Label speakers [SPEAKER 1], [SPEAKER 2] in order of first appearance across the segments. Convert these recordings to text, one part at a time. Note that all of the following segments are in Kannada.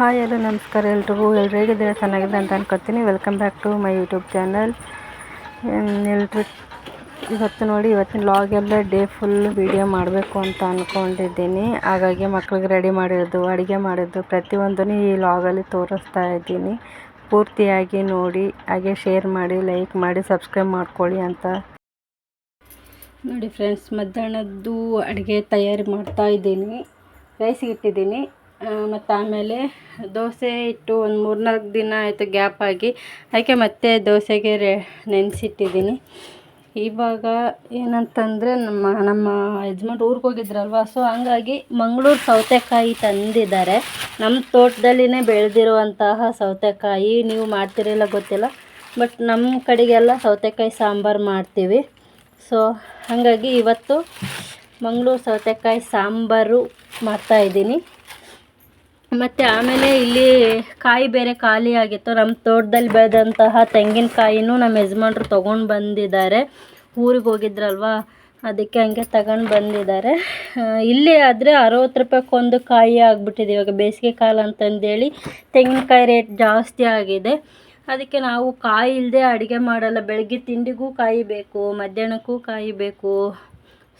[SPEAKER 1] ಹಾಯ್ ಎಲ್ಲ ನಮಸ್ಕಾರ ಎಲ್ರಿಗೂ. ಹೇಗಿದ್ದೀರಾ? ಚೆನ್ನಾಗಿದೆ ಅಂತ ಅನ್ಕೊತೀನಿ. Welcome back to my YouTube channel. ಎಲ್ರು ಇವತ್ತಿನ ಲಾಗೆಲ್ಲ ಡೇ ಫುಲ್ ವೀಡಿಯೋ ಮಾಡಬೇಕು ಅಂತ ಅಂದ್ಕೊಂಡಿದ್ದೀನಿ. ಹಾಗಾಗಿ ಮಕ್ಳಿಗೆ ರೆಡಿ ಮಾಡಿರೋದು, ಅಡುಗೆ ಮಾಡೋದು ಪ್ರತಿಯೊಂದನ್ನು ಈ ಲಾಗಲ್ಲಿ ತೋರಿಸ್ತಾ ಇದ್ದೀನಿ. ಪೂರ್ತಿಯಾಗಿ ನೋಡಿ, ಹಾಗೆ ಶೇರ್ ಮಾಡಿ, ಲೈಕ್ ಮಾಡಿ, ಸಬ್ಸ್ಕ್ರೈಬ್ ಮಾಡ್ಕೊಳ್ಳಿ ಅಂತ. ನೋಡಿ ಫ್ರೆಂಡ್ಸ್, ಮಧ್ಯಾಹ್ನದ್ದು ಅಡುಗೆ ತಯಾರಿ ಮಾಡ್ತಾ ಇದ್ದೀನಿ. ರೈಸಿಗೆ ಇಟ್ಟಿದ್ದೀನಿ. ಮತ್ತು ಆಮೇಲೆ ದೋಸೆ ಇಟ್ಟು ಒಂದು 3-4 ದಿನ ಆಯಿತು ಗ್ಯಾಪ್ ಆಗಿ, ಅದಕ್ಕೆ ಮತ್ತೆ ದೋಸೆಗೆ ನೆನೆಸಿಟ್ಟಿದ್ದೀನಿ. ಇವಾಗ ಏನಂತಂದರೆ ನಮ್ಮ ಯಜಮಾನ್ರು ಊರಿಗೆ ಹೋಗಿದ್ರಲ್ವ, ಸೊ ಹಂಗಾಗಿ ಮಂಗಳೂರು ಸೌತೆಕಾಯಿ ತಂದಿದ್ದಾರೆ. ನಮ್ಮ ತೋಟದಲ್ಲಿನೇ ಬೆಳೆದಿರುವಂತಹ ಸೌತೆಕಾಯಿ. ನೀವು ಮಾಡ್ತಿರಲ್ಲ ಗೊತ್ತಿಲ್ಲ, ಬಟ್ ನಮ್ಮ ಕಡೆಗೆಲ್ಲ ಸೌತೆಕಾಯಿ ಸಾಂಬಾರು ಮಾಡ್ತೀವಿ. ಸೊ ಹಾಗಾಗಿ ಇವತ್ತು ಮಂಗಳೂರು ಸೌತೆಕಾಯಿ ಸಾಂಬಾರು ಮಾಡ್ತಾಯಿದ್ದೀನಿ. ಮತ್ತು ಆಮೇಲೆ ಇಲ್ಲಿ ಕಾಯಿ ಬೇರೆ ಖಾಲಿ ಆಗಿತ್ತು. ನಮ್ಮ ತೋಟದಲ್ಲಿ ಬೆಳೆದಂತಹ ತೆಂಗಿನಕಾಯಿನೂ ನಮ್ಮ ಯಜಮಾನ್ರು ತೊಗೊಂಡು ಬಂದಿದ್ದಾರೆ. ಊರಿಗೆ ಹೋಗಿದ್ರಲ್ವ, ಅದಕ್ಕೆ ಹಂಗೆ ತಗೊಂಡು ಬಂದಿದ್ದಾರೆ. ಇಲ್ಲಿ ಆದರೆ 60 ರೂಪಾಯಿಗೊಂದು ಕಾಯಿ ಆಗಿಬಿಟ್ಟಿದೆ. ಇವಾಗ ಬೇಸಿಗೆ ಕಾಲ ಅಂತಂದೇಳಿ ತೆಂಗಿನಕಾಯಿ ರೇಟ್ ಜಾಸ್ತಿ ಆಗಿದೆ. ಅದಕ್ಕೆ ನಾವು ಕಾಯಿ ಇಲ್ಲದೆ ಅಡುಗೆ ಮಾಡಲ್ಲ. ಬೆಳಗ್ಗೆ ತಿಂಡಿಗೂ ಕಾಯಿ ಬೇಕು, ಮಧ್ಯಾಹ್ನಕ್ಕೂ ಕಾಯಿ ಬೇಕು.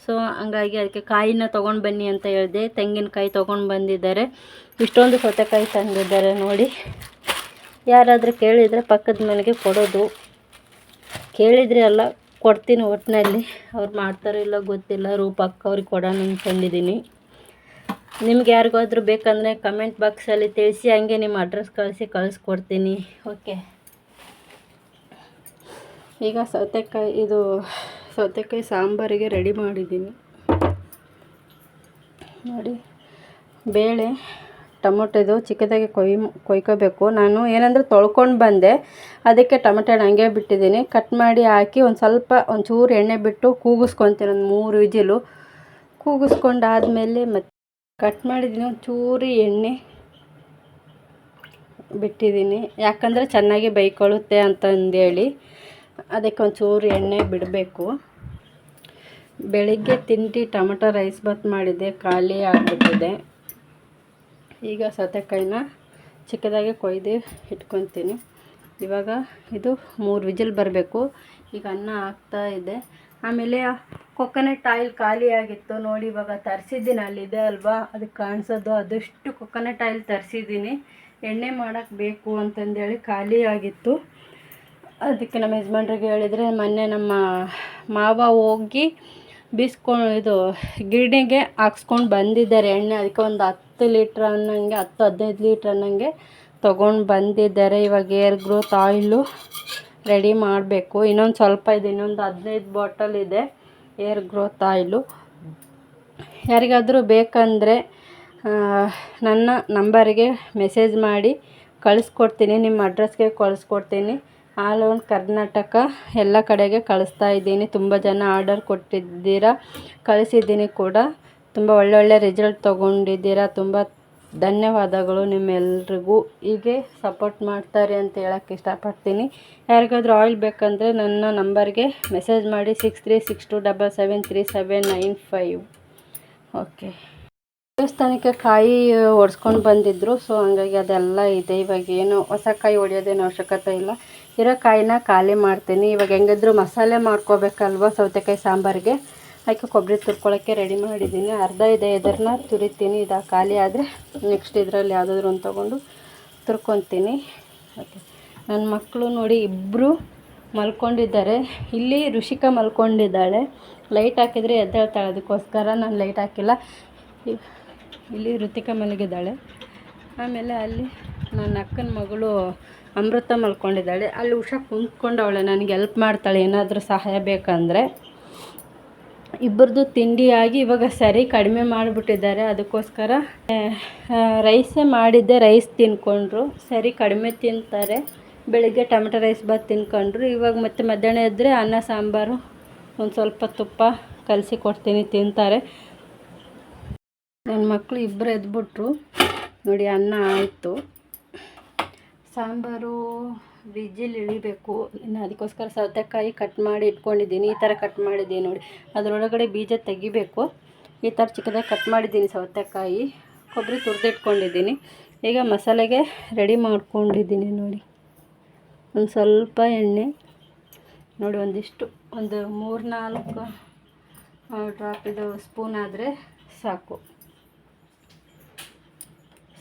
[SPEAKER 1] ಸೊ ಹಂಗಾಗಿ ಅದಕ್ಕೆ ಕಾಯಿನ ತೊಗೊಂಡು ಬನ್ನಿ ಅಂತ ಹೇಳಿದೆ. ತೆಂಗಿನಕಾಯಿ ತೊಗೊಂಡು ಬಂದಿದ್ದಾರೆ. ಇಷ್ಟೊಂದು ಸೌತೆಕಾಯಿ ತಂದಿದ್ದಾರೆ ನೋಡಿ. ಯಾರಾದರೂ ಕೇಳಿದರೆ ಪಕ್ಕದ ಮನೆಗೆ ಕೊಡೋದು. ಕೇಳಿದರೆ ಅಲ್ಲ, ಕೊಡ್ತೀನಿ ಒಟ್ಟಿನಲ್ಲಿ. ಅವ್ರು ಮಾಡ್ತಾರೋ ಇಲ್ಲ ಗೊತ್ತಿಲ್ಲ. ರೂಪಕ್ಕ ಅವ್ರಿಗೆ ಕೊಡೋಣ ಅಂತಂದಿದ್ದೀನಿ. ನಿಮ್ಗೆ ಯಾರಿಗಾದ್ರೂ ಬೇಕಂದರೆ ಕಮೆಂಟ್ ಬಾಕ್ಸಲ್ಲಿ ತಿಳಿಸಿ, ಹಂಗೆ ನಿಮ್ಮ ಅಡ್ರೆಸ್ ಕಳಿಸ್ಕೊಡ್ತೀನಿ. ಓಕೆ, ಈಗ ಸೌತೆಕಾಯಿ ಸಾಂಬಾರಿಗೆ ರೆಡಿ ಮಾಡಿದ್ದೀನಿ ನೋಡಿ. ಬೇಳೆ, ಟೊಮೊಟೊದು ಚಿಕ್ಕದಾಗಿ ಕೊಯ್ಕೋಬೇಕು. ನಾನು ಏನಂದರೆ ತೊಳ್ಕೊಂಡು ಬಂದೆ, ಅದಕ್ಕೆ ಟೊಮೆಟೊ ಹಂಗೆ ಬಿಟ್ಟಿದ್ದೀನಿ. ಕಟ್ ಮಾಡಿ ಹಾಕಿ ಒಂಚೂರು ಎಣ್ಣೆ ಬಿಟ್ಟು ಕೂಗಿಸ್ಕೊತೀನಿ. ಒಂದು 3 ವಿಜಿಲು ಕೂಗಿಸ್ಕೊಂಡಾದಮೇಲೆ ಮತ್ತೆ ಕಟ್ ಮಾಡಿದ್ದೀನಿ. ಒಂಚೂರು ಎಣ್ಣೆ ಬಿಟ್ಟಿದ್ದೀನಿ, ಯಾಕಂದರೆ ಚೆನ್ನಾಗಿ ಬೇಯ್ಕೊಳ್ಳುತ್ತೆ ಅಂತಂದೇಳಿ. ಅದಕ್ಕೆ ಒಂಚೂರು ಎಣ್ಣೆ ಬಿಡಬೇಕು. ಬೆಳಿಗ್ಗೆ ತಿಂಡಿ ಟೊಮೆಟೊ ರೈಸ್ ಬಾತ್ ಮಾಡಿದ್ದೆ, ಖಾಲಿ ಆಗಿಬಿಟ್ಟಿದೆ. ಈಗ ಸೌತೆಕಾಯಿನ ಚಿಕ್ಕದಾಗಿ ಕೊಯ್ದು ಇಟ್ಕೊತೀನಿ. ಇವಾಗ ಇದು 3 ವಿಜಿಲ್ ಬರಬೇಕು. ಈಗ ಅನ್ನ ಹಾಕ್ತಾ ಇದೆ. ಆಮೇಲೆ ಕೊಕೊನಟ್ ಆಯಿಲ್ ಖಾಲಿ ಆಗಿತ್ತು ನೋಡಿ. ಇವಾಗ ತರಿಸಿದ್ದೀನಿ, ಅಲ್ಲಿದೆ ಅಲ್ವಾ, ಅದಕ್ಕೆ ಕಾಣಿಸೋದು. ಅದಷ್ಟು ಕೊಕೊನಟ್ ಆಯಿಲ್ ತರಿಸಿದ್ದೀನಿ. ಎಣ್ಣೆ ಮಾಡೋಕ್ಕೆ ಬೇಕು ಅಂತಂದೇಳಿ ಖಾಲಿ ಆಗಿತ್ತು. ಅದಕ್ಕೆ ನಮ್ಮ ಯಜಮಾನ್ರಿಗೆ ಹೇಳಿದರೆ, ಮೊನ್ನೆ ನಮ್ಮ ಮಾವ ಹೋಗಿ ಗಿರಣಿಗೆ ಹಾಕ್ಸ್ಕೊಂಡು ಬಂದಿದ್ದಾರೆ ಎಣ್ಣೆ. ಅದಕ್ಕೆ ಒಂದು 10 ಲೀಟ್ರ್ ಅನ್ನಂಗೆ, 10-15 ಲೀಟ್ರ್ ಅನ್ನಂಗೆ ತೊಗೊಂಡು ಬಂದಿದ್ದಾರೆ. ಇವಾಗ ಏರ್ ಗ್ರೋತ್ ಆಯಿಲು ರೆಡಿ ಮಾಡಬೇಕು. ಇನ್ನೊಂದು ಸ್ವಲ್ಪ ಇದೆ, ಇನ್ನೊಂದು 15 ಬಾಟಲ್ ಇದೆ ಏರ್ ಗ್ರೋತ್ ಆಯಿಲು. ಯಾರಿಗಾದರೂ ಬೇಕಂದರೆ ನನ್ನ ನಂಬರಿಗೆ ಮೆಸೇಜ್ ಮಾಡಿ ಕಳಿಸ್ಕೊಡ್ತೀನಿ. ನಿಮ್ಮ ಅಡ್ರೆಸ್ಗೆ ಕಳಿಸ್ಕೊಡ್ತೀನಿ. ಆಲ್ ಓವರ್ ಕರ್ನಾಟಕ ಎಲ್ಲ ಕಡೆಗೆ ಕಳಿಸ್ತಾ ಇದ್ದೀನಿ. ತುಂಬ ಜನ ಆರ್ಡರ್ ಕೊಟ್ಟಿದ್ದೀರಾ, ಕಳಿಸಿದ್ದೀನಿ ಕೂಡ. ತುಂಬ ಒಳ್ಳೊಳ್ಳೆ ರಿಸಲ್ಟ್ ತೊಗೊಂಡಿದ್ದೀರಾ. ತುಂಬ ಧನ್ಯವಾದಗಳು ನಿಮ್ಮೆಲ್ರಿಗೂ. ಹೀಗೆ ಸಪೋರ್ಟ್ ಮಾಡ್ತಾರೆ ಅಂತ ಹೇಳೋಕ್ಕೆ ಇಷ್ಟಪಡ್ತೀನಿ. ಯಾರಿಗಾದ್ರೂ ಆಯಿಲ್ ಬೇಕಂದರೆ ನನ್ನ ನಂಬರ್ಗೆ ಮೆಸೇಜ್ ಮಾಡಿ 6362773795. ಓಕೆ, ದೇವಸ್ಥಾನಕ್ಕೆ ಕಾಯಿ ಒಡ್ಸ್ಕೊಂಡು ಬಂದಿದ್ದರು. ಸೊ ಹಂಗಾಗಿ ಅದೆಲ್ಲ ಇದೆ. ಇವಾಗ ಏನು ಹೊಸ ಕಾಯಿ ಹೊಡೆಯೋದೇನು ಅವಶ್ಯಕತೆ ಇಲ್ಲ. ಇರೋ ಕಾಯಿನ ಖಾಲಿ ಮಾಡ್ತೀನಿ. ಇವಾಗ ಹೆಂಗಿದ್ರು ಮಸಾಲೆ ಮಾಡ್ಕೋಬೇಕಲ್ವ ಸೌತೆಕಾಯಿ ಸಾಂಬಾರಿಗೆ. ಅದಕ್ಕೆ ಕೊಬ್ಬರಿ ತುರ್ಕೊಳ್ಳೋಕ್ಕೆ ರೆಡಿ ಮಾಡಿದ್ದೀನಿ. ಅರ್ಧ ಇದೆ, ಇದನ್ನು ತುರಿತೀನಿ. ಇದು ಖಾಲಿ ಆದರೆ ನೆಕ್ಸ್ಟ್ ಇದರಲ್ಲಿ ಯಾವುದಾದ್ರೂ ಒಂದು ತೊಗೊಂಡು ತುರ್ಕೊತೀನಿ. ಓಕೆ, ನನ್ನ ಮಕ್ಕಳು ನೋಡಿ ಇಬ್ಬರು ಮಲ್ಕೊಂಡಿದ್ದಾರೆ. ಇಲ್ಲಿ ಋಷಿಕಾ ಮಲ್ಕೊಂಡಿದ್ದಾಳೆ. ಲೈಟ್ ಹಾಕಿದರೆ ಎದ್ದೇಳ್ತಾಳೆ, ಅದಕ್ಕೋಸ್ಕರ ನಾನು ಲೈಟ್ ಹಾಕಿಲ್ಲ. ಇಲ್ಲಿ ಋತಿಕಾ ಮಲಗಿದ್ದಾಳೆ. ಆಮೇಲೆ ಅಲ್ಲಿ ನನ್ನ ಅಕ್ಕನ ಮಗಳು ಅಮೃತ ಮಲ್ಕೊಂಡಿದ್ದಾಳೆ. ಅಲ್ಲಿ ಉಷಾ ಕುಂತ್ಕೊಂಡವಳೆ, ನನಗೆ ಹೆಲ್ಪ್ ಮಾಡ್ತಾಳೆ ಏನಾದರೂ ಸಹಾಯ ಬೇಕಂದರೆ. ಇಬ್ಬರದು ತಿಂಡಿಯಾಗಿ ಇವಾಗ ಸರಿ ಕಡಿಮೆ ಮಾಡಿಬಿಟ್ಟಿದ್ದಾರೆ. ಅದಕ್ಕೋಸ್ಕರ ರೈಸೇ ಮಾಡಿದ್ದೆ, ರೈಸ್ ತಿನ್ಕೊಂಡ್ರು. ಸರಿ ಕಡಿಮೆ ತಿಂತಾರೆ. ಬೆಳಿಗ್ಗೆ ಟೊಮೆಟೊ ರೈಸ್ ಬಾತ್ ತಿನ್ಕೊಂಡ್ರು. ಇವಾಗ ಮತ್ತೆ ಮಧ್ಯಾಹ್ನ ಇದ್ದರೆ ಅನ್ನ ಸಾಂಬಾರು ಒಂದು ಸ್ವಲ್ಪ ತುಪ್ಪ ಕಲಸಿ ಕೊಡ್ತೀನಿ, ತಿಂತಾರೆ. ನನ್ನ ಮಕ್ಕಳು ಇಬ್ಬರು ಎದ್ಬಿಟ್ರು ನೋಡಿ. ಅನ್ನ ಆಯಿತು, ಸಾಂಬಾರು ವಿಜಿಲ್ ಇಳಿಬೇಕು ಇನ್ನು. ಅದಕ್ಕೋಸ್ಕರ ಸೌತೆಕಾಯಿ ಕಟ್ ಮಾಡಿ ಇಟ್ಕೊಂಡಿದ್ದೀನಿ. ಈ ಥರ ಕಟ್ ಮಾಡಿದ್ದೀನಿ ನೋಡಿ. ಅದರೊಳಗಡೆ ಬೀಜ ತೆಗಿಬೇಕು. ಈ ಥರ ಚಿಕ್ಕದಾಗಿ ಕಟ್ ಮಾಡಿದ್ದೀನಿ ಸೌತೆಕಾಯಿ. ಕೊಬ್ಬರಿ ತುರಿದಿಟ್ಕೊಂಡಿದ್ದೀನಿ. ಈಗ ಮಸಾಲೆಗೆ ರೆಡಿ ಮಾಡ್ಕೊಂಡಿದ್ದೀನಿ ನೋಡಿ. ಒಂದು ಸ್ವಲ್ಪ ಎಣ್ಣೆ ನೋಡಿ, ಒಂದಿಷ್ಟು ಒಂದು 3-4 ಡ್ರಾಪ್ ಇದು ಸ್ಪೂನ್ ಆದರೆ ಸಾಕು.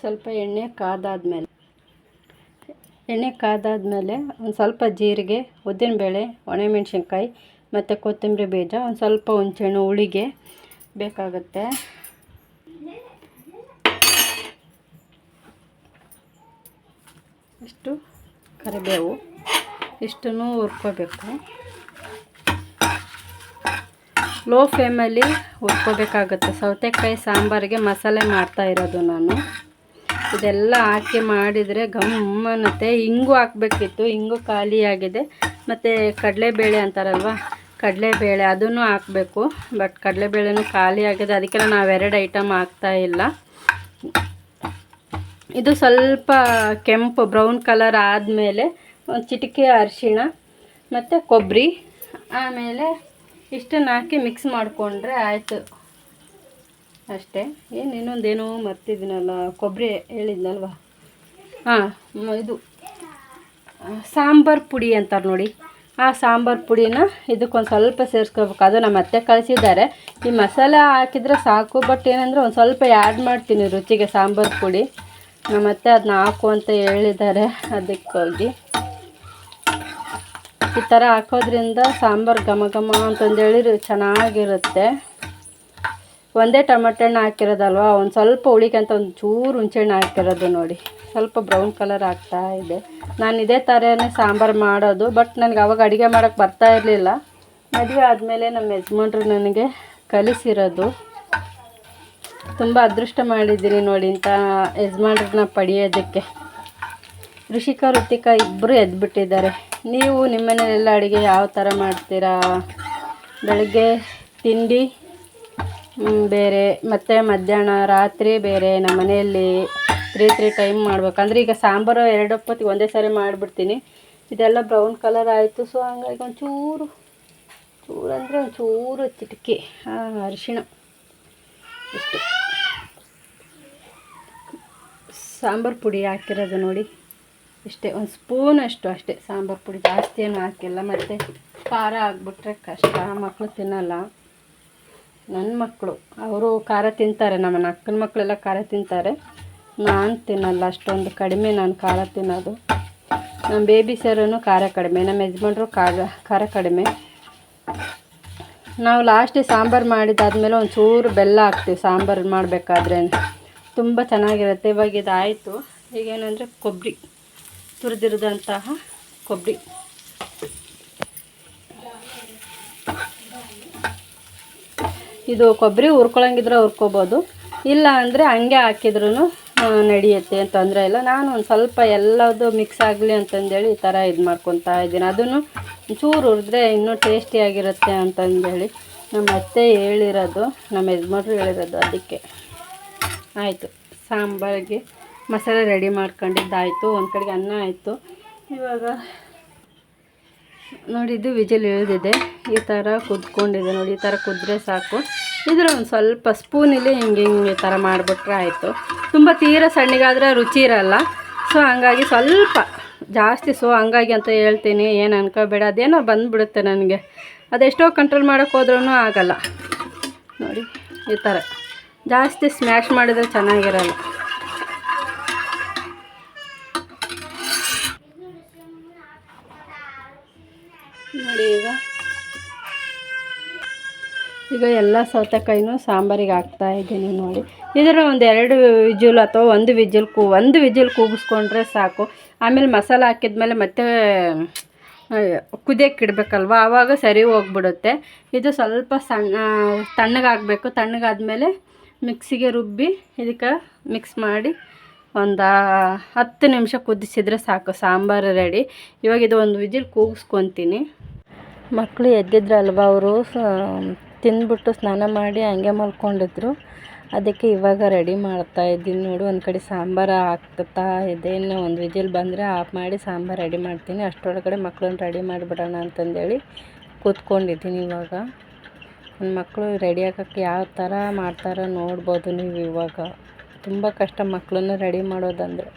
[SPEAKER 1] ಸ್ವಲ್ಪ ಎಣ್ಣೆ ಕಾದಾದ್ಮೇಲೆ ಒಂದು ಸ್ವಲ್ಪ ಜೀರಿಗೆ, ಉದ್ದಿನಬೇಳೆ, ಒಣಮೆಣಸಿನ್ಕಾಯಿ ಮತ್ತು ಕೊತ್ತಂಬರಿ ಬೀಜ, ಒಂದು ಸ್ವಲ್ಪ ಹುಣಸೆಹಣ್ಣು ಹುಳಿಗೆ ಬೇಕಾಗುತ್ತೆ. ಇಷ್ಟು ಕರಿಬೇವು, ಇಷ್ಟನ್ನು ಹುರ್ಕೋಬೇಕು. ಲೋ ಫ್ಲೇಮಲ್ಲಿ ಹುರ್ಕೋಬೇಕಾಗುತ್ತೆ. ಸೌತೆಕಾಯಿ ಸಾಂಬಾರಿಗೆ ಮಸಾಲೆ ಮಾಡ್ತಾ ಇರೋದು ನಾನು. ಇದೆಲ್ಲ ಹಾಕಿ ಮಾಡಿದರೆ ಗಮ್ಮನ್ನತ್ತೆ. ಇಂಗು ಹಾಕಬೇಕಿತ್ತು, ಇಂಗು ಖಾಲಿಯಾಗಿದೆ. ಮತ್ತು ಕಡಲೆಬೇಳೆ ಅಂತಾರಲ್ವ, ಕಡಲೆಬೇಳೆ ಅದನ್ನು ಹಾಕಬೇಕು. ಬಟ್ ಕಡಲೆಬೇಳೆನೂ ಖಾಲಿಯಾಗಿದೆ, ಅದಕ್ಕೆ ನಾವು 2 ಐಟಮ್ ಹಾಕ್ತಾಯಿಲ್ಲ. ಇದು ಸ್ವಲ್ಪ ಕೆಂಪು ಬ್ರೌನ್ ಕಲರ್ ಆದಮೇಲೆ ಒಂದು ಚಿಟಿಕೆ ಅರಿಶಿಣ ಮತ್ತು ಕೊಬ್ಬರಿ, ಆಮೇಲೆ ಇಷ್ಟನ್ನು ಹಾಕಿ ಮಿಕ್ಸ್ ಮಾಡಿಕೊಂಡ್ರೆ ಆಯಿತು ಅಷ್ಟೇ. ಇನ್ನೊಂದೇನೋ ಮರ್ತಿದ್ದೀನಲ್ಲ, ಕೊಬ್ಬರಿ ಹೇಳಿದ್ನಲ್ವ. ಇದು ಸಾಂಬಾರು ಪುಡಿ ಅಂತಾರೆ ನೋಡಿ, ಆ ಸಾಂಬಾರು ಪುಡಿನ ಇದಕ್ಕೊಂದು ಸ್ವಲ್ಪ ಸೇರಿಸ್ಕೋಬೇಕು. ಅದು ನಮ್ಮ ಅತ್ತೆ ಕಳಿಸಿದ್ದಾರೆ. ಈ ಮಸಾಲೆ ಹಾಕಿದರೆ ಸಾಕು, ಬಟ್ ಏನಂದರೆ ಒಂದು ಸ್ವಲ್ಪ ಆ್ಯಡ್ ಮಾಡ್ತೀನಿ ರುಚಿಗೆ ಸಾಂಬಾರು ಪುಡಿ. ನಮ್ಮ ಅತ್ತೆ ಅದನ್ನ ಹಾಕು ಅಂತ ಹೇಳಿದ್ದಾರೆ. ಅದಕ್ಕೋಗಿ ಈ ಥರ ಹಾಕೋದ್ರಿಂದ ಸಾಂಬಾರು ಘಮ ಘಮ ಅಂತಂದೇಳಿ ಚೆನ್ನಾಗಿರುತ್ತೆ. ಒಂದೇ ಟೊಮೆಟೊ ಹಣ್ಣು ಹಾಕಿರೋದಲ್ವ, ಒಂದು ಸ್ವಲ್ಪ ಹುಳಿಗೆ ಅಂತ ಒಂದು ಚೂರು ಹುಣಸೆಹಣ್ಣು ಹಾಕಿರೋದು ನೋಡಿ. ಸ್ವಲ್ಪ ಬ್ರೌನ್ ಕಲರ್ ಆಗ್ತಾ ಇದೆ. ನಾನು ಇದೇ ಥರನೇ ಸಾಂಬಾರು ಮಾಡೋದು, ಬಟ್ ನನಗೆ ಅವಾಗ ಅಡುಗೆ ಮಾಡೋಕ್ಕೆ ಬರ್ತಾ ಇರಲಿಲ್ಲ. ಮದುವೆ ಆದಮೇಲೆ ನಮ್ಮ ಯಜಮಾನ್ರು ನನಗೆ ಕಲಿಸಿರೋದು. ತುಂಬ ಅದೃಷ್ಟ ಮಾಡಿದ್ದೀನಿ ನೋಡಿ ಇಂಥ ಯಜಮಾನ್ರನ್ನ ಪಡೆಯೋದಕ್ಕೆ. ಋಷಿಕಾ ಋತಿಕಾ ಇಬ್ಬರು ಎದ್ಬಿಟ್ಟಿದ್ದಾರೆ. ನೀವು ನಿಮ್ಮ ಮನೆಯಲ್ಲೆಲ್ಲ ಅಡುಗೆ ಯಾವ ಥರ ಮಾಡ್ತೀರಾ? ಬೆಳಗ್ಗೆ ತಿಂಡಿ ಬೇರೆ, ಮತ್ತು ಮಧ್ಯಾಹ್ನ ರಾತ್ರಿ ಬೇರೆ. ನಮ್ಮ ಮನೆಯಲ್ಲಿ 3 ಟೈಮ್ ಮಾಡ್ಬೇಕಂದ್ರೆ, ಈಗ ಸಾಂಬಾರು 2 ಹೊತ್ತಿಗೆ ಒಂದೇ ಸಾರಿ ಮಾಡಿಬಿಡ್ತೀನಿ. ಇದೆಲ್ಲ ಬ್ರೌನ್ ಕಲರ್ ಆಯಿತು. ಸೊ ಹಂಗಾಗಿ ಒಂಚೂರು ಅಂದರೆ ಒಂಚೂರು ಚಿಟಿಕೆ ಅರಿಶಿಣ, ಇಷ್ಟು ಸಾಂಬಾರು ಪುಡಿ ಹಾಕಿರೋದು ನೋಡಿ. ಇಷ್ಟೇ, ಒಂದು ಸ್ಪೂನಷ್ಟು ಅಷ್ಟೇ ಸಾಂಬಾರು ಪುಡಿ, ಜಾಸ್ತಿ ಏನು ಹಾಕಿಲ್ಲ. ಮತ್ತು ಖಾರ ಆಗಿಬಿಟ್ರೆ ಕಷ್ಟ, ಮಕ್ಕಳು ತಿನ್ನಲ್ಲ. ನನ್ನ ಮಕ್ಕಳು ಅವರು ಖಾರ ತಿಂತಾರೆ, ನಮ್ಮ ಅಕ್ಕನ ಮಕ್ಕಳೆಲ್ಲ ಖಾರ ತಿಂತಾರೆ. ನಾನು ತಿನ್ನಲ್ಲ, ಅಷ್ಟೊಂದು ಕಡಿಮೆ ನಾನು ಖಾರ ತಿನ್ನೋದು. ನಮ್ಮ ಬೇಬಿ ಸರೂ ಖಾರ ಕಡಿಮೆ, ನಮ್ಮ ಯಜಮಾನ್ರು ಖಾರ ಕಡಿಮೆ. ನಾವು ಲಾಸ್ಟಿಗೆ ಸಾಂಬಾರು ಮಾಡಿದಾದ್ಮೇಲೆ ಒಂಚೂರು ಬೆಲ್ಲ ಹಾಕ್ತೀವಿ ಸಾಂಬಾರು ಮಾಡಬೇಕಾದ್ರೆ, ತುಂಬ ಚೆನ್ನಾಗಿರುತ್ತೆ. ಇವಾಗ ಇದಾಯಿತು. ಈಗೇನೆಂದರೆ ಕೊಬ್ಬರಿ, ತುರಿದಿರಿದಂತಹ ಕೊಬ್ಬರಿ. ಇದು ಕೊಬ್ಬರಿ ಹುರ್ಕೊಳಂಗಿದ್ರೆ ಹುರ್ಕೋಬೋದು, ಇಲ್ಲ ಅಂದರೆ ಹಂಗೆ ಹಾಕಿದ್ರೂ ನಡೆಯುತ್ತೆ, ತೊಂದರೆ ಇಲ್ಲ. ನಾನು ಒಂದು ಸ್ವಲ್ಪ ಎಲ್ಲದು ಮಿಕ್ಸ್ ಆಗಲಿ ಅಂತಂದೇಳಿ ಈ ಥರ ಇದು ಮಾಡ್ಕೊತಾ ಇದ್ದೀನಿ. ಅದನ್ನು ಚೂರು ಹುರಿದ್ರೆ ಇನ್ನೂ ಟೇಸ್ಟಿಯಾಗಿರುತ್ತೆ ಅಂತಂದೇಳಿ ನಮ್ಮ ಅತ್ತೆ ಹೇಳಿರೋದು, ನಮ್ಮ ಯಜಮಾನ್ರು ಹೇಳಿರೋದು. ಅದಕ್ಕೆ ಆಯಿತು, ಸಾಂಬಾರಿಗೆ ಮಸಾಲೆ ರೆಡಿ ಮಾಡ್ಕೊಂಡಿದ್ದಾಯಿತು. ಒಂದು ಕಡೆಗೆ ಅನ್ನ ಆಯಿತು. ಇವಾಗ ನೋಡಿ, ಇದು ವಿಜಿಲ್ ಇಳಿದಿದೆ, ಈ ಥರ ಕುದ್ಕೊಂಡಿದೆ ನೋಡಿ. ಈ ಥರ ಕುದ್ರೆ ಸಾಕು. ಇದ್ರ ಒಂದು ಸ್ವಲ್ಪ ಸ್ಪೂನಲ್ಲಿ ಹಿಂಗೆ ಈ ಥರ ಮಾಡಿಬಿಟ್ರೆ ಆಯಿತು. ತುಂಬ ತೀರ ಸಣ್ಣಗಾದರೆ ರುಚಿ ಇರಲ್ಲ. ಸೊ ಹಂಗಾಗಿ ಸ್ವಲ್ಪ ಜಾಸ್ತಿ, ಸೊ ಹಂಗಾಗಿ ಅಂತ ಹೇಳ್ತೀನಿ, ಏನು ಅನ್ಕೋಬೇಡ. ಅದೇನೋ ಬಂದುಬಿಡುತ್ತೆ ನನಗೆ, ಅದೆಷ್ಟೋ ಕಂಟ್ರೋಲ್ ಮಾಡೋಕ್ಕೆ ಹೋದ್ರೂ ಆಗಲ್ಲ ನೋಡಿ. ಈ ಥರ ಜಾಸ್ತಿ ಸ್ಮ್ಯಾಶ್ ಮಾಡಿದರೆ ಚೆನ್ನಾಗಿರಲ್ಲ. ನೋಡಿ, ಈಗ ಎಲ್ಲ ಸೌತೆಕಾಯಿನೂ ಸಾಂಬಾರಿಗೆ ಹಾಕ್ತಾಯಿದ್ದೀನಿ ನೋಡಿ. ಇದರ ಒಂದು 2 ವಿಜಿಲ್ ಅಥವಾ 1 ವಿಜಿಲ್ ಕೂಗಿಸ್ಕೊಂಡ್ರೆ ಸಾಕು. ಆಮೇಲೆ ಮಸಾಲೆ ಹಾಕಿದ್ಮೇಲೆ ಮತ್ತೆ ಕುದಿಯೋಕ್ಕೆ ಇಡಬೇಕಲ್ವ, ಆವಾಗ ಸರಿ ಹೋಗ್ಬಿಡುತ್ತೆ. ಇದು ಸ್ವಲ್ಪ ತಣ್ಣಗಾಗಬೇಕು. ತಣ್ಣಗಾದ್ಮೇಲೆ ಮಿಕ್ಸಿಗೆ ರುಬ್ಬಿ ಇದಕ್ಕೆ ಮಿಕ್ಸ್ ಮಾಡಿ ಒಂದು 10 ನಿಮಿಷ ಕುದಿಸಿದರೆ ಸಾಕು, ಸಾಂಬಾರು ರೆಡಿ. ಇವಾಗ ಇದು 1 ವಿಜಿಲ್ ಕೂಗಿಸ್ಕೊತೀನಿ. ಮಕ್ಕಳು ಎದ್ದಿದ್ರಲ್ವ, ಅವರು ತಿಂದ್ಬಿಟ್ಟು ಸ್ನಾನ ಮಾಡಿ ಹಂಗೆ ಮಲ್ಕೊಂಡಿದ್ರು. ಅದಕ್ಕೆ ಇವಾಗ ರೆಡಿ ಮಾಡ್ತಾಯಿದ್ದೀನಿ ನೋಡಿ. ಒಂದು ಕಡೆ ಸಾಂಬಾರು ಹಾಕ್ತಾ ಇದೆ, ಇನ್ನು 1 ವಿಜಿಲ್ ಬಂದರೆ ಆಫ್ ಮಾಡಿ ಸಾಂಬಾರು ರೆಡಿ ಮಾಡ್ತೀನಿ. ಅಷ್ಟರೊಳಗಡೆ ಮಕ್ಕಳನ್ನ ರೆಡಿ ಮಾಡಿಬಿಡೋಣ ಅಂತಂದೇಳಿ ಕೂತ್ಕೊಂಡಿದ್ದೀನಿ. ಇವಾಗ ನನ್ನ ಮಕ್ಕಳು ರೆಡಿ ಆಗೋಕ್ಕೆ ಯಾವ ಥರ ಮಾಡ್ತಾರೋ ನೋಡ್ಬೋದು ನೀವು. ಇವಾಗ ತುಂಬ ಕಷ್ಟ ಮಕ್ಕಳನ್ನ ರೆಡಿ ಮಾಡೋದಂದರೆ.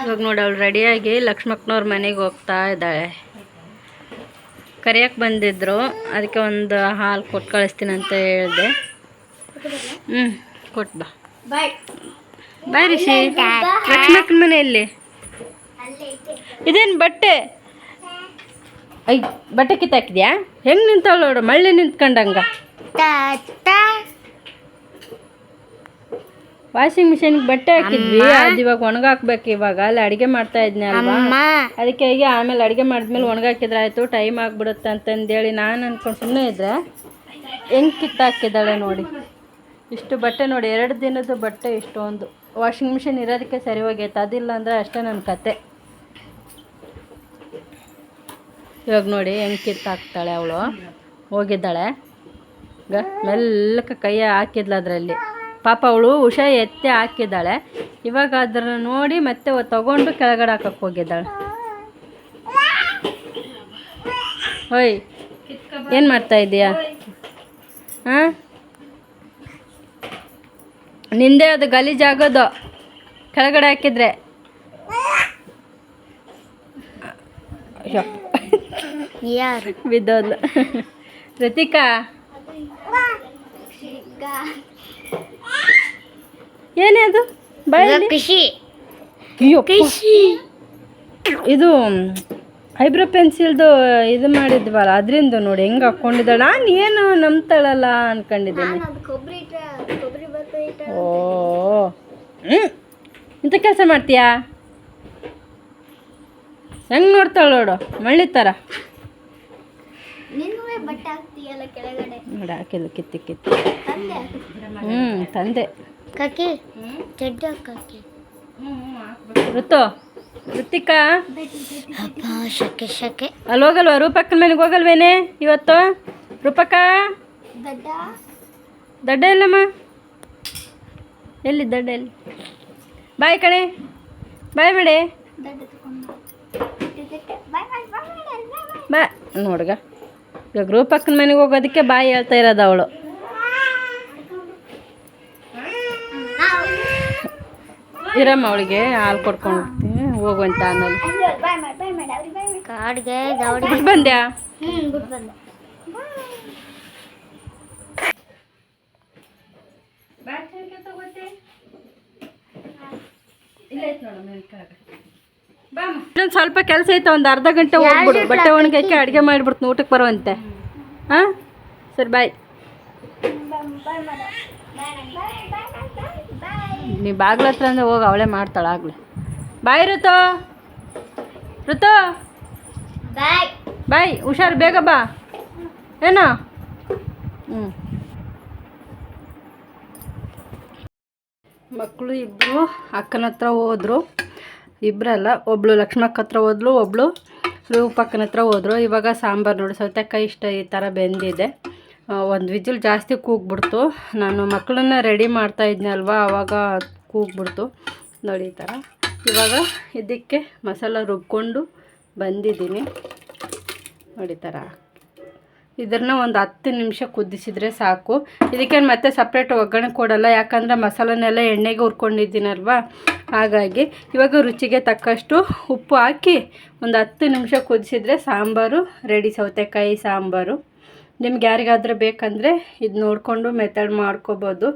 [SPEAKER 1] ಇವಾಗ ನೋಡಿ ಅವಳು ರೆಡಿಯಾಗಿ ಲಕ್ಷ್ಮಕ್ಕನವ್ರ ಮನೆಗೆ ಹೋಗ್ತಾ ಇದ್ದಾಳೆ. ಕರಿಯಕ್ಕೆ ಬಂದಿದ್ರು, ಅದಕ್ಕೆ ಒಂದು ಹಾಲು ಕೊಟ್ಟು ಕಳಿಸ್ತೀನಿ ಅಂತ ಹೇಳಿದೆ. ಕೊಟ್ಟು ಬಾ. ಬಾಯ್ ರಿಷಿ. ಲಕ್ಷ್ಮಕ್ಕನ ಮನೆಯಲ್ಲಿ ಇದೇನು ಬಟ್ಟೆ? ಬಟ್ಟೆ ಕಿತ್ತಾಕಿದ್ಯಾ? ಹೆಂಗೆ ನಿಂತವಳು ನೋಡು, ಮಳ್ಳಿ ನಿಂತ್ಕೊಂಡಂಗ. ವಾಷಿಂಗ್ ಮಿಷಿನ್ಗೆ ಬಟ್ಟೆ ಹಾಕಿದ್ವಿ, ಅದು ಇವಾಗ ಒಣಗಾಕ್ಬೇಕು. ಇವಾಗ ಅಲ್ಲಿ ಅಡುಗೆ ಮಾಡ್ತಾ ಇದ್ನಿ ಅಲ್ವಾ, ಅದಕ್ಕೆ ಈಗ ಆಮೇಲೆ ಅಡುಗೆ ಮಾಡಿದ್ಮೇಲೆ ಒಣಗಾಕಿದ್ರೆ ಆಯಿತು, ಟೈಮ್ ಆಗಿಬಿಡುತ್ತೆ ಅಂತಂದೇಳಿ ನಾನು ಅಂದ್ಕೊಂಡು ಸುಮ್ಮನೆ ಇದ್ದರೆ ಹೆಂಗೆ ಕಿತ್ತಾಕಿದ್ದಾಳೆ ನೋಡಿ. ಇಷ್ಟು ಬಟ್ಟೆ ನೋಡಿ, 2 ದಿನದ ಬಟ್ಟೆ ಇಷ್ಟೊಂದು. ವಾಷಿಂಗ್ ಮಿಷಿನ್ ಇರೋದಕ್ಕೆ ಸರಿ ಹೋಗೈತೆ, ಅದಿಲ್ಲ ಅಂದರೆ ಅಷ್ಟೇ ನನ್ನ ಕತೆ. ಇವಾಗ ನೋಡಿ ಹೆಂಗೆ ಕಿತ್ತಾಕ್ತಾಳೆ ಅವಳು. ಹೋಗಿದ್ದಾಳೆ ಈಗ ಮೆಲ್ಲಕ್ಕೆ ಕೈ ಹಾಕಿದ್ಲು ಅದರಲ್ಲಿ. ಪಾಪ ಅವಳು ಹುಷಾ ಎತ್ತಿ ಹಾಕಿದ್ದಾಳೆ. ಇವಾಗ ಅದನ್ನು ನೋಡಿ ಮತ್ತೆ ತಗೊಂಡು ಕೆಳಗಡೆ ಹಾಕಕ್ಕೆ ಹೋಗಿದ್ದಾಳೆ. ಹೋಯ್, ಏನು ಮಾಡ್ತಾ ಇದೀಯಾ? ಹಾಂ, ನಿಂದೆ ಅದು ಗಲೀಜಾಗೋದು ಕೆಳಗಡೆ ಹಾಕಿದ್ರೆ. ಯಾರು ಬಿದ್ದೋದ್ಲು? ಋತಿಕಾ, ಏನೇ ಅದು ಬಾಯಲ್ಲಿ? ಇದು ಐಬ್ರೋ ಪೆನ್ಸಿಲ್ದು ಇದು ಮಾಡಿದ್ವಲ್ಲ, ಅದರಿಂದ ನೋಡಿ ಹೆಂಗೆ ಹಾಕ್ಕೊಂಡಿದ್ದಾಳೆ. ನಾನು ಏನು ನಂಬ್ತಾಳಲ್ಲ ಅಂದ್ಕೊಂಡಿದ್ದೀನಿ. ಓ, ಇಂಥ ಕೆಲಸ ಮಾಡ್ತೀಯಾ? ಹೆಂಗೆ ನೋಡ್ತಾಳೆ ನೋಡು, ಮಳ್ಳಿ ಥರ. ನೋಡಿ ಹಾಕಿದ್ಲು ಕಿತ್ತಿ ತಂದೆ. ಋತು, ಋತಿಕಾ ಅಲ್ಲಿ ಹೋಗಲ್ವಾ? ರೂಪಕ್ಕನ ಮನೆಗೆ ಹೋಗಲ್ವೇನೆ ಇವತ್ತು? ರೂಪಕ್ಕ ದಡ್ಡ ಇಲ್ಲಮ್ಮ, ಎಲ್ಲಿ ದಡ್ಡ ಎಲ್ಲಿ? ಬಾಯ್ ಕಣೆ, ಬಾಯ್ ಮಾಡಿ ಬಾ. ನೋಡ್ಗ ಇವಾಗ ರೂಪಕ್ಕನ ಮನೆಗೆ ಹೋಗೋದಕ್ಕೆ ಬಾಯಿ ಹೇಳ್ತಾ ಇರೋದು ಅವಳು. ಇರಮ್ಮ, ಅವಳಿಗೆ ಹಾಲು ಕೊಡ್ಕೊಂಡಿರ್ತೀನಿ, ಹೋಗುವಂತ ಅನ್ನೋದು. ಬಿಟ್ಟು ಬಂದ್ಯಾ? ಇನ್ನೊಂದು ಸ್ವಲ್ಪ ಕೆಲಸ ಐತೆ, ಒಂದು ಅರ್ಧ ಗಂಟೆ ಹೋಗ್ಬಿಡು. ಬಟ್ಟೆ ಒಣಗಕ್ಕೆ ಅಡುಗೆ ಮಾಡಿಬಿಡ್ತೀನಿ, ಊಟಕ್ಕೆ ಬರುವಂತೆ. ಹಾಂ ಸರಿ, ಬಾಯ್. ನೀ ಬಾಗ್ಲ ಹತ್ರ ಅಂದರೆ ಹೋಗಿ ಅವಳೇ ಮಾಡ್ತಾಳೆ ಆಗಲೇ. ಬಾಯ್ ಋತು, ಋತು ಬಾಯ್, ಹುಷಾರು, ಬೇಗ ಬಾ. ಏನೋ ಮಕ್ಕಳು ಇಬ್ಬರು ಅಕ್ಕನ ಹತ್ರ ಹೋದರು. ಇಬ್ಬರಲ್ಲ, ಒಬ್ಬಳು ಲಕ್ಷ್ಮಕ್ಕ ಹತ್ರ ಹೋದ್ಲು, ಒಬ್ಬಳು ರೂಪಕ್ಕನ ಹತ್ರ ಹೋದರು. ಇವಾಗ ಸಾಂಬಾರು ನೋಡಿ, ಸೌತೆಕಾಯಿ ಇಷ್ಟ ಈ ಥರ ಬೆಂದಿದೆ. ಒಂದು ವಿಜಿಲ್ ಜಾಸ್ತಿ ಕೂಗ್ಬಿಡ್ತು. ನಾನು ಮಕ್ಕಳನ್ನ ರೆಡಿ ಮಾಡ್ತಾ ಇದ್ನಿ ಅಲ್ವಾ, ಆವಾಗ ಕೂಗ್ಬಿಡ್ತು ನೋಡಿ ಈ ಥರ. ಇವಾಗ ಇದಕ್ಕೆ ಮಸಾಲ ರುಬ್ಕೊಂಡು ಬಂದಿದ್ದೀನಿ ನೋಡಿ ಥರ. ಇದನ್ನು ಒಂದು 10 ನಿಮಿಷ ಕುದಿಸಿದರೆ ಸಾಕು. ಇದಕ್ಕೇನು ಮತ್ತೆ ಸಪ್ರೇಟ್ ಒಗ್ಗರಣೆ ಕೊಡಲ್ಲ, ಯಾಕಂದರೆ ಮಸಾಲನೆಲ್ಲ ಎಣ್ಣೆಗೆ ಹುರ್ಕೊಂಡಿದ್ದೀನಲ್ವ, ಹಾಗಾಗಿ. ಇವಾಗ ರುಚಿಗೆ ತಕ್ಕಷ್ಟು ಉಪ್ಪು ಹಾಕಿ ಒಂದು 10 ನಿಮಿಷ ಕುದಿಸಿದರೆ ಸಾಂಬಾರು ರೆಡಿ, ಸೌತೆಕಾಯಿ ಸಾಂಬಾರು ನಿಮ್ಗೆ ಯಾರಿಗಾದರೂ ಬೇಕಂದರೆ ಇದು ನೋಡಿಕೊಂಡು ಮೆಥಡ್ ಮಾಡ್ಕೋಬೋದು.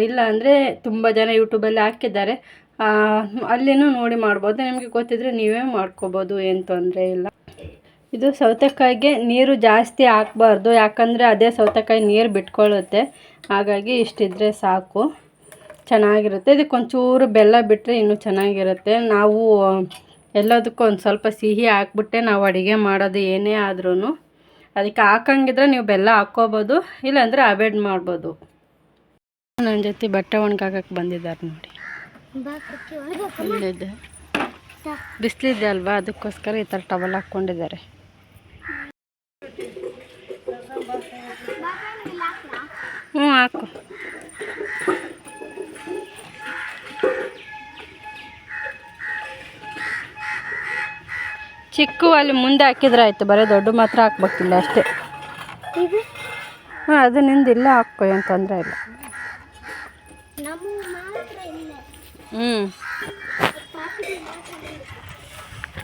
[SPEAKER 1] ಇಲ್ಲ ಅಂದರೆ ತುಂಬ ಜನ ಯೂಟ್ಯೂಬಲ್ಲಿ ಹಾಕಿದ್ದಾರೆ, ಅಲ್ಲಿನೂ ನೋಡಿ ಮಾಡ್ಬೋದು. ನಿಮಗೆ ಗೊತ್ತಿದ್ದರೆ ನೀವೇ ಮಾಡ್ಕೋಬೋದು, ಏನು ತೊಂದರೆ ಇಲ್ಲ. ಇದು ಸೌತೆಕಾಯಿಗೆ ನೀರು ಜಾಸ್ತಿ ಹಾಕ್ಬಾರ್ದು, ಯಾಕಂದರೆ ಅದೇ ಸೌತೆಕಾಯಿ ನೀರು ಬಿಟ್ಕೊಳ್ಳುತ್ತೆ. ಹಾಗಾಗಿ ಇಷ್ಟಿದ್ರೆ ಸಾಕು, ಚೆನ್ನಾಗಿರುತ್ತೆ. ಇದಕ್ಕೆ ಒಂಚೂರು ಬೆಲ್ಲ ಬಿಟ್ಟರೆ ಇನ್ನೂ ಚೆನ್ನಾಗಿರುತ್ತೆ. ನಾವು ಎಲ್ಲದಕ್ಕೂ ಒಂದು ಸ್ವಲ್ಪ ಸಿಹಿ ಹಾಕ್ಬಿಟ್ಟೆ ನಾವು ಅಡುಗೆ ಮಾಡೋದು, ಏನೇ ಆದ್ರೂ. ಅದಕ್ಕೆ ಹಾಕಂಗಿದ್ರೆ ನೀವು ಬೆಲ್ಲ ಹಾಕ್ಕೋಬೋದು, ಇಲ್ಲಾಂದರೆ ಅವಾಯ್ಡ್ ಮಾಡ್ಬೋದು. ನನ್ನ ಜೊತೆ ಬಟ್ಟೆ ಒಣಗಾಕಕ್ಕೆ ಬಂದಿದ್ದಾರೆ ನೋಡಿ. ಇಲ್ಲಿದೆ ಬಿಸಿಲಿದೆ ಅಲ್ವಾ, ಅದಕ್ಕೋಸ್ಕರ ಈ ಥರ ಟವಲ್ ಹಾಕ್ಕೊಂಡಿದ್ದಾರೆ. ಹ್ಞೂ ಹಾಕು. ಚಿಕ್ಕು ಅಲ್ಲಿ ಮುಂದೆ ಹಾಕಿದ್ರೆ ಆಯಿತು, ಬರೀ ದೊಡ್ಡ ಮಾತ್ರ ಹಾಕ್ಬೇಕಿಲ್ಲ ಅಷ್ಟೇ. ಹಾಂ, ಅದು ನಿಂದಿಲ್ಲ, ಹಾಕೋ, ಏನು ತೊಂದರೆ ಇಲ್ಲ.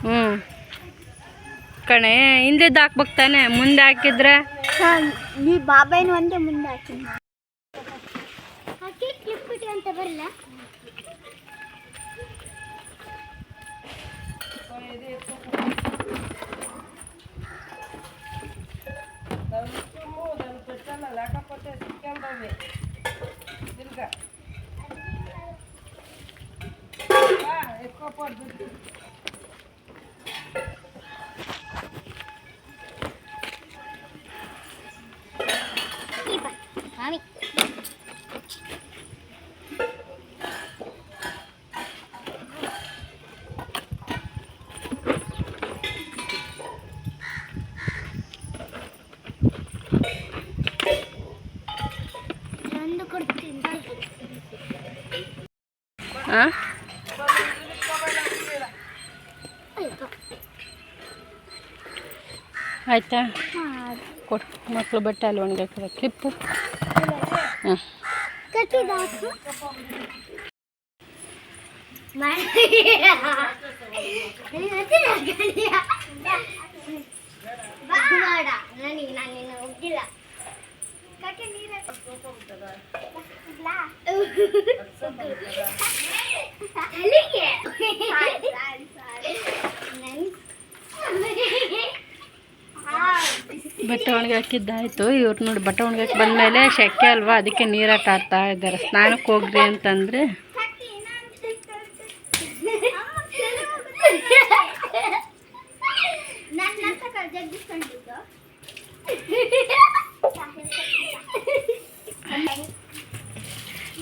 [SPEAKER 1] ಹ್ಞೂ ಕಣೆ, ಹಿಂದಿದ್ದು ಹಾಕ್ಬೇಕು ತಾನೆ, ಮುಂದೆ ಹಾಕಿದ್ರೆ
[SPEAKER 2] ನೀ ಬಾಬಾಯಿನ ಒಂದೇ ಮುಂದೆ ಹಾಕಿ ಅಂತ ಬರಲ್ಲ.
[SPEAKER 1] ಹಾಂ, ಆಯಿತಾ? ಕೊಡು, ಮಕ್ಕಳು ಬಟ್ಟೆ ಅಲ್ಲಿ ಒಣಗಾಕಿರೋ ಕ್ಲಿಪ್ಪು. ಹಾಂ, ಬಟ್ಟೆ ಒಣಗಿ ಹಾಕಿದ್ದಾಯಿತು. ಇವ್ರು ನೋಡಿ ಬಟ್ಟೆ ಒಣಗಾಕಿ ಬಂದಮೇಲೆ ಶೆಕೆ ಅಲ್ವಾ, ಅದಕ್ಕೆ ನೀರಾಟ ಆಡ್ತಾ ಇದ್ದಾರೆ. ಸ್ನಾನಕ್ಕೆ ಹೋಗ್ರಿ ಅಂತಂದರೆ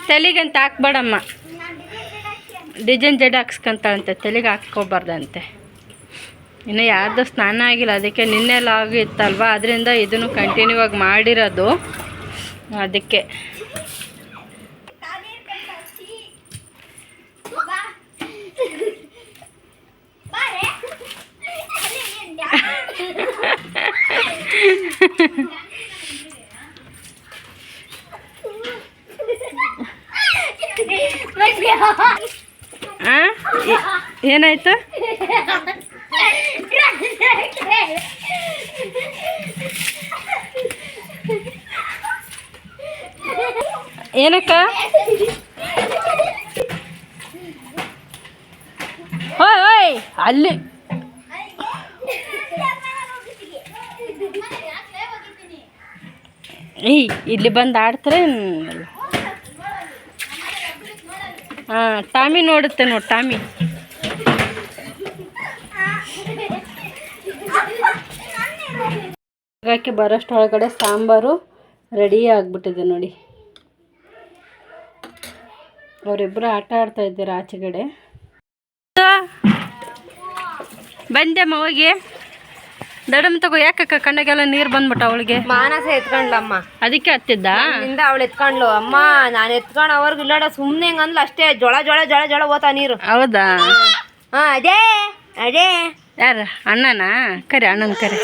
[SPEAKER 1] ತಲೆಗಂತ ಹಾಕ್ಬೇಡಮ್ಮ, ಡಿಸೈನ್ ಜಡ್ ಹಾಕ್ಸ್ಕೊಂತಾಳಂತೆ, ತಲೆಗೆ ಹಾಕ್ಕೋಬಾರ್ದಂತೆ. ಇನ್ನು ಯಾರ್ದು ಸ್ನಾನ ಆಗಿಲ್ಲ, ಅದಕ್ಕೆ ನಿನ್ನೆಲ್ಲ ಆಗಿತ್ತಲ್ವ, ಅದರಿಂದ ಇದನ್ನು ಕಂಟಿನ್ಯೂ ಆಗಿ ಮಾಡಿರೋದು, ಅದಕ್ಕೆ. ಏನಾಯ್ತು? ಏನಕ್ಕ? ಓಯ್ ಓಯ್, ಅಲ್ಲಿ ಏಯ್, ಇಲ್ಲಿ ಬಂದು ಆಡ್ತಾರೆ. ಹಾಂ, ಟಾಮಿ ನೋಡುತ್ತೆ ನೋಡಿ, ಟಾಮಿ. ಹಾಗಾಗಿ ಬರೋಷ್ಟೊಳಗಡೆ ಸಾಂಬಾರು ರೆಡಿ ಆಗಿಬಿಟ್ಟಿದೆ ನೋಡಿ. ಅವರಿಬ್ಬರು ಆಟ ಆಡ್ತಾ ಇದ್ದಾರೆ ಆಚೆಗಡೆ. ಬಂದೆಮ್ಮ ಹೋಗಿ ದಡಮ್ ತಗೋ. ಯಾಕಕ್ಕ ಕಣ್ಣಗೆಲ್ಲ ನೀರು ಬಂದ್ಬಿಟ್ಟ ಅವಳಿಗೆ?
[SPEAKER 2] ಮಾನಸ ಎತ್ಕೊಂಡ್ಲಮ್ಮ,
[SPEAKER 1] ಅದಕ್ಕೆ ಹತ್ತಿದ್ದ.
[SPEAKER 2] ಅವಳು ಎತ್ಕೊಂಡ್ಲು. ಅಮ್ಮ ನಾನು ಎತ್ಕೊಂಡು ಅವ್ರಿಗೆ ಇಲ್ಲಾಡ ಸುಮ್ಮನೆ ಹೆಂಗಂದ್ಲು ಅಷ್ಟೇ, ಜೊಳ ಜೊಳ ಜೊಳ ಜೊಳ ಓತಾ ನೀರು.
[SPEAKER 1] ಹೌದಾ?
[SPEAKER 2] ಹಾಂ, ಅದೇ ಅದೇ.
[SPEAKER 1] ಯಾರ ಅಣ್ಣನಾ? ಕರಿ, ಅಣ್ಣನ ಕರಿ.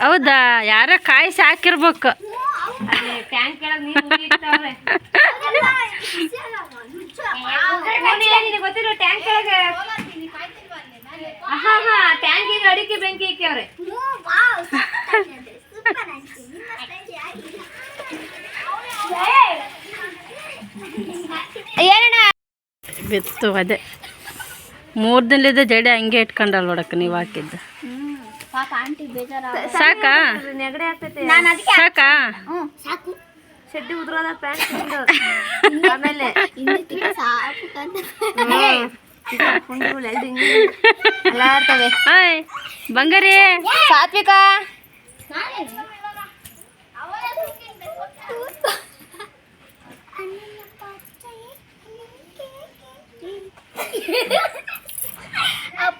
[SPEAKER 1] ಹೌದಾ? ಯಾರ ಕಾಯಿಸಿ ಹಾಕಿರ್ಬೇಕು.
[SPEAKER 2] ಟ್ಯಾಂಕ್ ಗೊತ್ತಿರೋ ಟ್ಯಾಂಕ್ ಟ್ಯಾಂಕಿಗೆ ಅಡಿಕೆ ಏನಣ್ಣ
[SPEAKER 1] ಬಿತ್ತು ಅದೇ 3 ದಿನಲಿದ್ದ ಜಡೆ ಹಂಗೆ ಇಟ್ಕೊಂಡಲ್ ನೋಡಕ್ಕೆ ನೀವು ಹಾಕಿದ್ದು.
[SPEAKER 3] ಪಾಪ ಆಂಟಿ ಬೇಜಾರ
[SPEAKER 1] ಸಾಕಾ
[SPEAKER 2] ನೆಗಡೆ ಆಗ್ತೈತೆ.
[SPEAKER 1] ಸಾಕಾ
[SPEAKER 3] ಸಾಕು
[SPEAKER 2] ಶೆಡ್ಡಿ ಉದ್ರೋದ ಪ್ಯಾಂಟ್ ಆಮೇಲೆ
[SPEAKER 3] ಸಾಕು
[SPEAKER 2] ಎಲ್ಲ ಇರ್ತವೆ.
[SPEAKER 1] ಹಾಯ್ ಬಂಗಾರಿ
[SPEAKER 2] ಸಾತ್ವಿಕ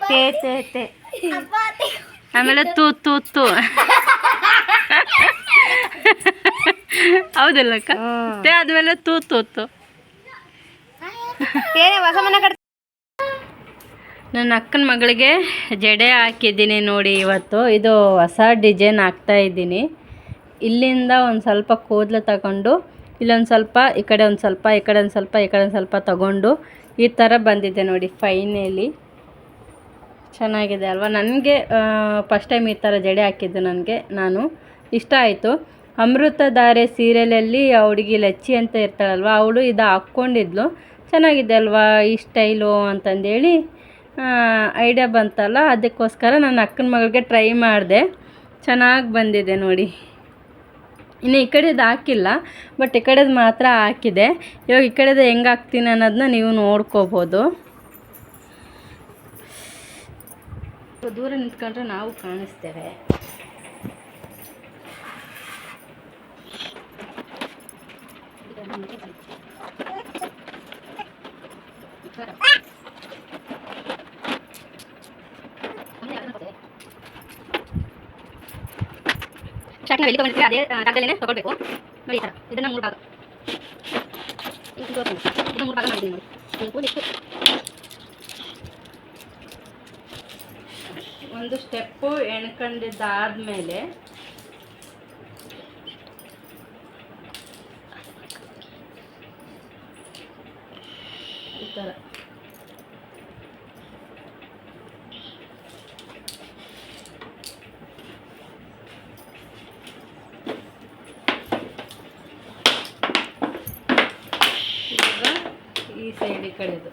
[SPEAKER 2] ತೇ ತೇ ತೇ
[SPEAKER 1] ಆಮೇಲೆ ತೂ ತೂ ತೂ ಹೌದಿಲ್ಲಕ್ಕ ತೇ ಆದ್ಮೇಲೆ ತೂ ತೂ ತೂ.
[SPEAKER 2] ಏನೇ ಹೊಸ ಮನೆ ಕಟ್ಟ
[SPEAKER 1] ನನ್ನ ಅಕ್ಕನ ಮಗಳಿಗೆ ಜಡೆ ಹಾಕಿದ್ದೀನಿ ನೋಡಿ ಇವತ್ತು. ಇದು ಹೊಸ ಡಿಸೈನ್ ಹಾಕ್ತಾ ಇದ್ದೀನಿ. ಇಲ್ಲಿಂದ ಒಂದು ಸ್ವಲ್ಪ ಕೂದಲು ತಗೊಂಡು ಇಲ್ಲೊಂದು ಸ್ವಲ್ಪ ಈ ಕಡೆ ಒಂದು ಸ್ವಲ್ಪ ಈ ಕಡೆ ಒಂದು ಸ್ವಲ್ಪ ಈ ಕಡೆ ಒಂದು ಸ್ವಲ್ಪ ತಗೊಂಡು ಈ ಥರ ಬಂದಿದೆ ನೋಡಿ. ಫೈನಲಿ ಚೆನ್ನಾಗಿದೆ ಅಲ್ವಾ? ನನಗೆ ಫಸ್ಟ್ ಟೈಮ್ ಈ ಥರ ಜಡೆ ಹಾಕಿದ್ದು ನಾನು ಇಷ್ಟ ಆಯಿತು. ಅಮೃತಧಾರೆ ಸೀರಿಯಲಲ್ಲಿ ಆ ಹುಡುಗಿ ಲಚ್ಚಿ ಅಂತ ಇರ್ತಾಳಲ್ವ, ಅವಳು ಇದು ಹಾಕ್ಕೊಂಡಿದ್ಲು. ಚೆನ್ನಾಗಿದೆ ಅಲ್ವಾ ಈ ಸ್ಟೈಲು ಅಂತಂದೇಳಿ ಐಡಿಯಾ ಬಂತಲ್ಲ, ಅದಕ್ಕೋಸ್ಕರ ನನ್ನ ಅಕ್ಕನ ಮಗಳಿಗೆ ಟ್ರೈ ಮಾಡಿದೆ. ಚೆನ್ನಾಗಿ ಬಂದಿದೆ ನೋಡಿ. ಇನ್ನು ಈ ಕಡೆದು ಹಾಕಿಲ್ಲ, ಬಟ್ ಈ ಕಡೆದು ಮಾತ್ರ ಹಾಕಿದೆ. ಇವಾಗ ಈ ಕಡೆದು ಹೆಂಗೆ ಹಾಕ್ತೀನಿ ಅನ್ನೋದನ್ನ ನೀವು ನೋಡ್ಕೋಬೋದು. ದೂರ ನಿಂತ್ಕೊಂಡ್ರೆ ನಾವು ಕಾಣಿಸ್ತೇವೆ. ಶಾರ್ಟ್ ನಾವು ಎಲ್ಲಿ ತೊಗೊಂಡಿರ್ತೀವಿ ಅದೇ ಜಾಗದಲ್ಲೇ ತೊಗೊಳ್ಬೇಕು ನೋಡಿ. ಈ ಥರ ಇದನ್ನು 3 ಭಾಗ ಇದು 3 ಭಾಗ ಮಾಡಿದ್ದೀನಿ ನೋಡಿ. ಒಂದು ಸ್ಟೆಪ್ಪು ಎಣ್ಕೊಂಡಿದ್ದಾದಮೇಲೆ ಈ ಥರ ಈ ಸೈಡ್ ಈ ಕಡೆದು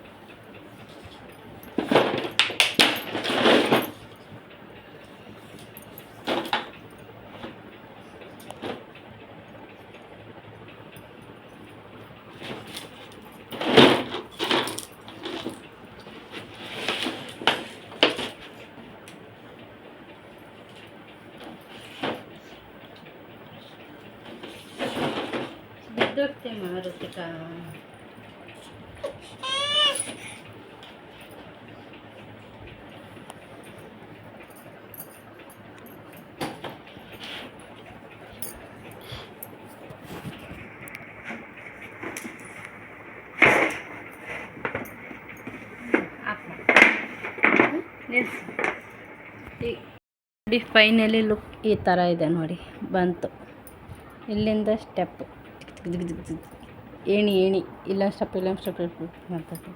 [SPEAKER 1] ಬಿದ್ದೋಗ್ತೆ ಮಾರುತಿಕ. ನೋಡಿ ಫೈನಲಿ ಲುಕ್ ಈ ಥರ ಇದೆ ನೋಡಿ. ಬಂತು ಇಲ್ಲಿಂದ ಸ್ಟೆಪ್ ಏಣಿ ಇಲ್ಲೊಂದು ಸ್ಟೆಪ್ ಇಲ್ಲೊಂದು ಸ್ಟೆಪ್ ಮಾಡ್ತದೆ.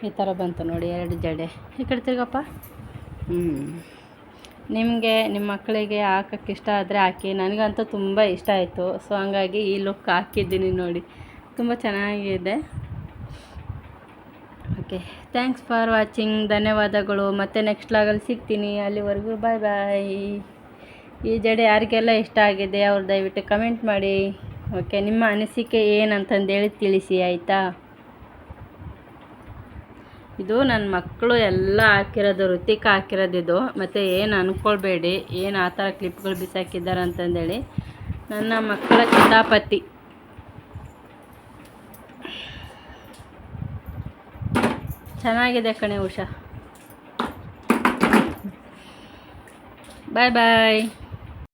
[SPEAKER 1] ಈ ಥರ ಬಂತು ನೋಡಿ 2 ಜಡೆ. ಈ ಕಡೆ ತಿರ್ಗಪ್ಪ. ನಿಮಗೆ ನಿಮ್ಮ ಮಕ್ಕಳಿಗೆ ಹಾಕೋಕ್ಕೆ ಇಷ್ಟ ಆದರೆ ಹಾಕಿ. ನನಗಂತೂ ತುಂಬ ಇಷ್ಟ ಆಯಿತು. ಸೊ ಹಂಗಾಗಿ ಈ ಲುಕ್ ಹಾಕಿದ್ದೀನಿ ನೋಡಿ. ತುಂಬ ಚೆನ್ನಾಗಿದೆ. Okay, thanks for watching. ಧನ್ಯವಾದಗಳು. ಮತ್ತೆ ನೆಕ್ಸ್ಟ್ ಲಾಗಲ್ಲಿ ಸಿಗ್ತೀನಿ. ಅಲ್ಲಿವರೆಗೂ ಬಾಯ್ ಬಾಯ್. ಈ ಜಡೆ ಯಾರಿಗೆಲ್ಲ ಇಷ್ಟ ಆಗಿದೆ ಅವ್ರು ದಯವಿಟ್ಟು ಕಮೆಂಟ್ ಮಾಡಿ. ಓಕೆ, ನಿಮ್ಮ ಅನಿಸಿಕೆ ಏನಂತಂದೇಳಿ ತಿಳಿಸಿ ಆಯಿತಾ. ಇದು ನನ್ನ ಮಕ್ಕಳು ಎಲ್ಲ ಹಾಕಿರೋದು, ಋತಿಕ ಹಾಕಿರೋದಿದು. ಮತ್ತು ಏನು ಅಂದ್ಕೊಳ್ಬೇಡಿ, ಏನು ಆ ಥರ ಕ್ಲಿಪ್ಗಳು ಬಿಸಾಕಿದ್ದಾರೆ ಅಂತಂದೇಳಿ. ನನ್ನ ಮಕ್ಕಳ ಕಿತಾಪತಿ. ಚೆನ್ನಾಗಿದೆ ಕಣೆ ಉಷಾ. ಬಾಯ್ ಬಾಯ್.